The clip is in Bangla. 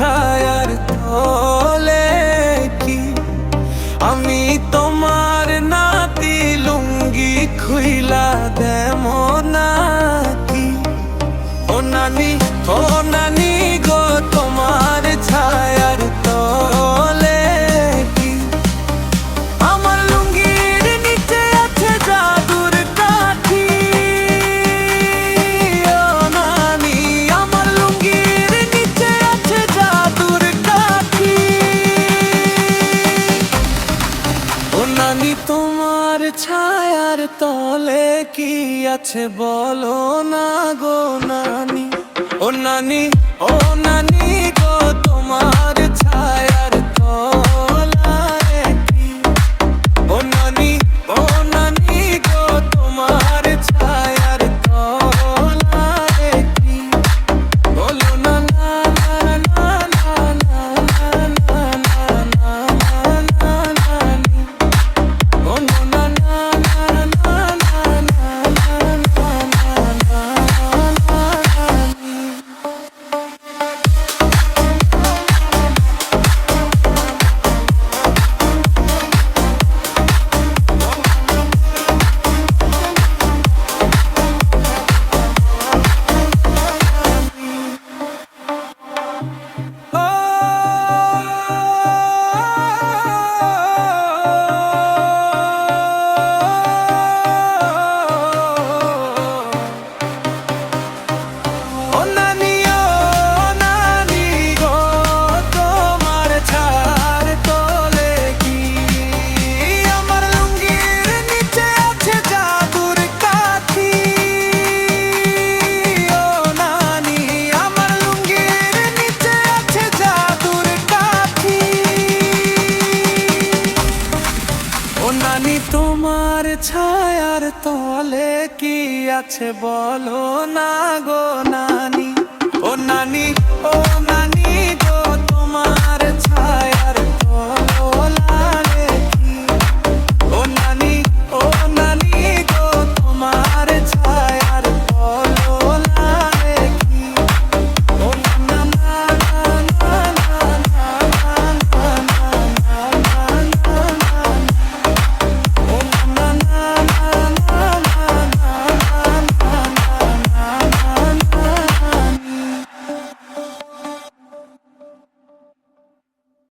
ছায়ার তলে কি আমি তোমার নাতি লুঙ্গি খুইলা দেমো নাকি? ও নানি, ও নানি গো, তোমার ছায়ার তলে কি আমার লুঙ্গির নিচে আছে জাদুর কাঠি? ও নানি, আমার লুঙ্গির নিচে আছে জাদুর কাঠি। ও নানি, তোমার ছায়ার তলে কি আছে বলো না গো নানি? ও নানি, ও নানি গো, তোমার ছায়ার তলায় কি? ও নানি, ও নানি গো, তোমার ছায়ার তলায় কি? বলো না না না না না না না না না না নানি। বলো না না না না না না না না নানি। ও নানি, ও নানি গো, তোমার ছায়ার তলে কি আমার লুঙ্গির নিচে আছে জাদুর কাঠি? ও নানি, আমার লুঙ্গির নিচে আছে জাদুর কাঠি। ও নানি, তোমার ছায়ার তলে কি আছে বলো না গো নানি? ও নানি, ও নানি।